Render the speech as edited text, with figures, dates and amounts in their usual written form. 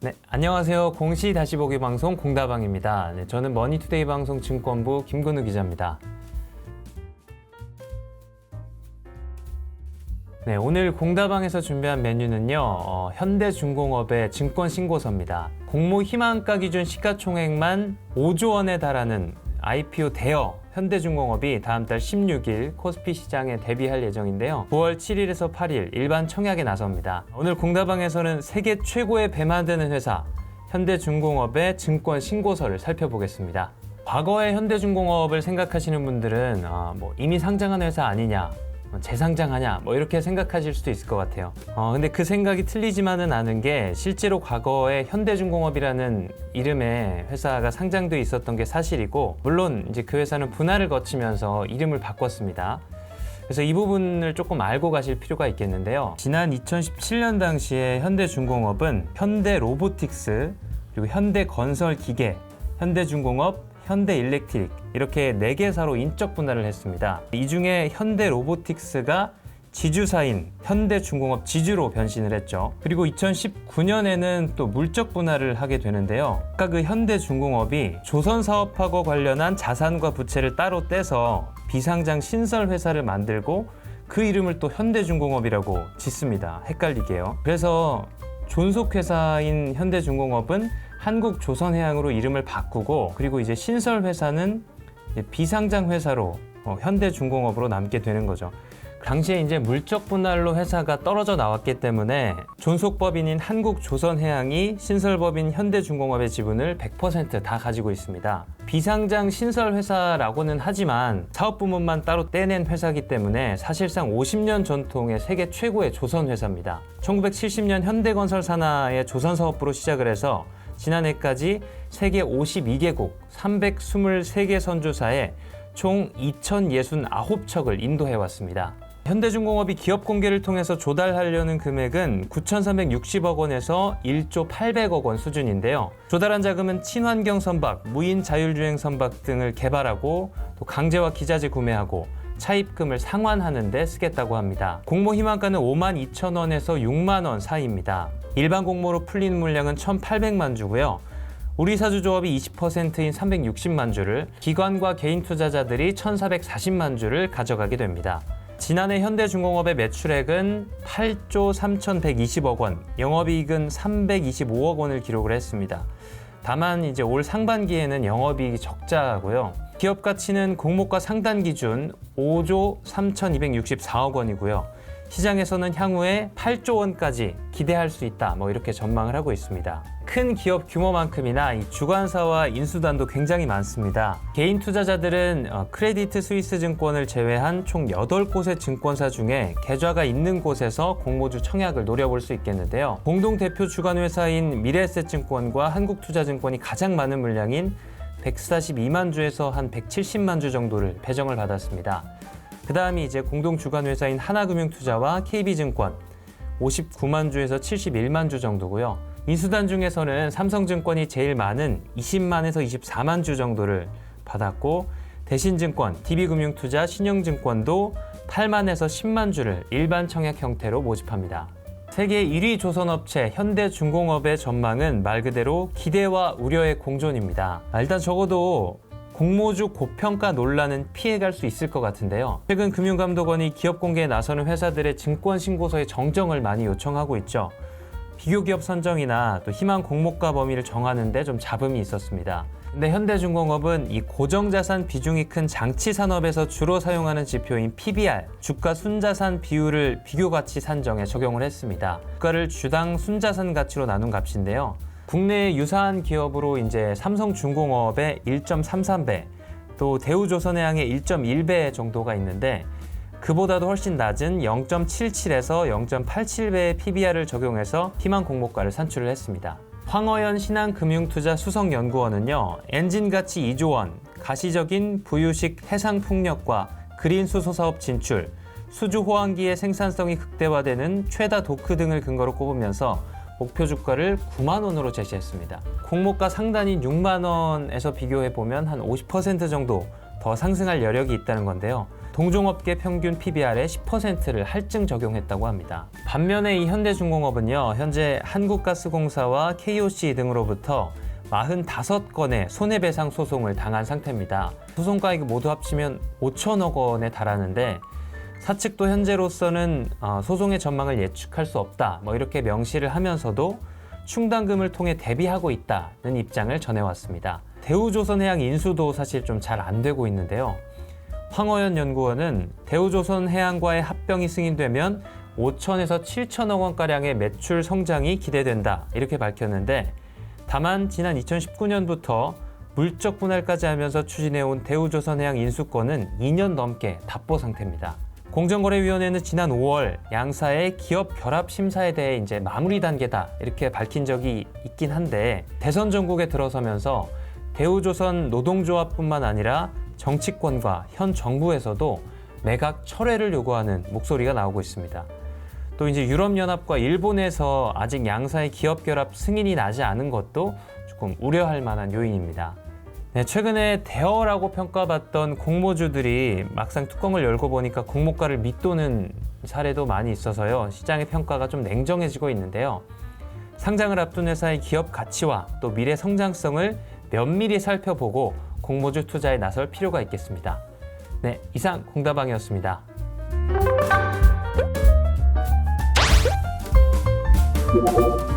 네, 안녕하세요. 공시 다시 보기 방송 공다방입니다. 네, 저는 머니투데이 방송 증권부 김근우 기자입니다. 네, 오늘 공다방에서 준비한 메뉴는요, 현대중공업의 증권신고서입니다. 공모 희망가 기준 시가총액만 5조 원에 달하는 IPO 대여 현대중공업이 다음 달 16일 코스피 시장에 데뷔할 예정인데요. 9월 7일에서 8일 일반 청약에 나섭니다. 오늘 공다방에서는 세계 최고의 배 만드는 회사 현대중공업의 증권 신고서를 살펴보겠습니다. 과거의 현대중공업을 생각하시는 분들은 이미 상장한 회사 아니냐, 재상장하냐 이렇게 생각하실 수도 있을 것 같아요. 근데 그 생각이 틀리지만은 않은 게 실제로 과거에 현대중공업이라는 이름의 회사가 상장돼 있었던 게 사실이고, 물론 이제 그 회사는 분할을 거치면서 이름을 바꿨습니다. 그래서 이 부분을 조금 알고 가실 필요가 있겠는데요. 지난 2017년 당시에 현대중공업은 현대로보틱스, 그리고 현대건설기계, 현대중공업, 현대일렉트릭 이렇게 4개사로 인적 분할을 했습니다. 이 중에 현대로보틱스가 지주사인 현대중공업 지주로 변신을 했죠. 그리고 2019년에는 또 물적 분할을 하게 되는데요. 아까 그 현대중공업이 조선사업하고 관련한 자산과 부채를 따로 떼서 비상장 신설회사를 만들고 그 이름을 또 현대중공업이라고 짓습니다. 헷갈리게요. 그래서 존속회사인 현대중공업은 한국조선해양으로 이름을 바꾸고, 그리고 이제 신설회사는 비상장 회사로 현대중공업으로 남게 되는 거죠. 당시에 이제 물적 분할로 회사가 떨어져 나왔기 때문에 존속법인인 한국조선해양이 신설법인 현대중공업의 지분을 100% 다 가지고 있습니다. 비상장 신설회사라고는 하지만 사업부문만 따로 떼낸 회사이기 때문에 사실상 50년 전통의 세계 최고의 조선회사입니다. 1970년 현대건설 산하의 조선사업부로 시작을 해서 지난해까지 세계 52개국 323개 선주사에 총 2,069척을 인도해왔습니다. 현대중공업이 기업 공개를 통해서 조달하려는 금액은 9,360억 원에서 1조 800억 원 수준인데요. 조달한 자금은 친환경 선박, 무인 자율주행 선박 등을 개발하고 또 강제와 기자재 구매하고 차입금을 상환하는 데 쓰겠다고 합니다. 공모 희망가는 52,000원에서 6만 원 사이입니다. 일반 공모로 풀린 물량은 1,800만 주고요. 우리 사주조합이 20%인 360만 주를, 기관과 개인 투자자들이 1,440만 주를 가져가게 됩니다. 지난해 현대중공업의 매출액은 8조 3,120억 원, 영업이익은 325억 원을 기록을 했습니다. 다만 이제 올 상반기에는 영업이익이 적자고요. 기업 가치는 공모가 상단 기준 5조 3,264억 원이고요. 시장에서는 향후에 8조 원까지 기대할 수 있다, 이렇게 전망을 하고 있습니다. 큰 기업 규모만큼이나 이 주관사와 인수단도 굉장히 많습니다. 개인 투자자들은 크레디트 스위스 증권을 제외한 총 8곳의 증권사 중에 계좌가 있는 곳에서 공모주 청약을 노려볼 수 있겠는데요. 공동 대표 주관 회사인 미래에셋증권과 한국투자증권이 가장 많은 물량인 142만 주에서 한 170만 주 정도를 배정을 받았습니다. 그 다음이 이제 공동 주관 회사인 하나금융투자와 KB증권 59만 주에서 71만 주 정도고요. 인수단 중에서는 삼성증권이 제일 많은 20만에서 24만 주 정도를 받았고, 대신증권, DB금융투자, 신영증권도 8만에서 10만 주를 일반 청약 형태로 모집합니다. 세계 1위 조선업체 현대중공업의 전망은 말 그대로 기대와 우려의 공존입니다. 일단 적어도 공모주 고평가 논란은 피해갈 수 있을 것 같은데요. 최근 금융감독원이 기업 공개에 나서는 회사들의 증권 신고서의 정정을 많이 요청하고 있죠. 비교기업 선정이나 또 희망 공모가 범위를 정하는 데 좀 잡음이 있었습니다. 근데 현대중공업은 이 고정자산 비중이 큰 장치산업에서 주로 사용하는 지표인 PBR, 주가 순자산 비율을 비교가치 산정에 적용을 했습니다. 주가를 주당 순자산 가치로 나눈 값인데요. 국내의 유사한 기업으로 이제 삼성중공업의 1.33배, 또 대우조선해양의 1.1배 정도가 있는데, 그보다도 훨씬 낮은 0.77에서 0.87배의 PBR을 적용해서 희망 공모가를 산출을 했습니다. 황어연 신한금융투자 수석연구원은요, 엔진 가치 2조 원, 가시적인 부유식 해상풍력과 그린 수소 사업 진출, 수주 호황기의 생산성이 극대화되는 최다 도크 등을 근거로 꼽으면서 목표 주가를 9만 원으로 제시했습니다. 공모가 상단인 6만 원에서 비교해보면 한 50% 정도 더 상승할 여력이 있다는 건데요. 동종업계 평균 PBR의 10%를 할증 적용했다고 합니다. 반면에 이 현대중공업은요, 현재 한국가스공사와 KOC 등으로부터 45건의 손해배상 소송을 당한 상태입니다. 소송가액이 모두 합치면 5천억 원에 달하는데 사측도 현재로서는 소송의 전망을 예측할 수 없다, 이렇게 명시를 하면서도 충당금을 통해 대비하고 있다는 입장을 전해왔습니다. 대우조선해양 인수도 사실 좀 잘 안 되고 있는데요. 황어연 연구원은 대우조선해양과의 합병이 승인되면 5천에서 7천억 원가량의 매출 성장이 기대된다, 이렇게 밝혔는데, 다만 지난 2019년부터 물적 분할까지 하면서 추진해온 대우조선해양 인수권은 2년 넘게 답보 상태입니다. 공정거래위원회는 지난 5월 양사의 기업 결합 심사에 대해 이제 마무리 단계다, 이렇게 밝힌 적이 있긴 한데, 대선 전국에 들어서면서 대우조선 노동조합뿐만 아니라 정치권과 현 정부에서도 매각 철회를 요구하는 목소리가 나오고 있습니다. 또 이제 유럽연합과 일본에서 아직 양사의 기업 결합 승인이 나지 않은 것도 조금 우려할 만한 요인입니다. 네, 최근에 대어라고 평가받던 공모주들이 막상 뚜껑을 열고 보니까 공모가를 밑도는 사례도 많이 있어서요, 시장의 평가가 좀 냉정해지고 있는데요. 상장을 앞둔 회사의 기업 가치와 또 미래 성장성을 면밀히 살펴보고 공모주 투자에 나설 필요가 있겠습니다. 네, 이상 공다방이었습니다. 네.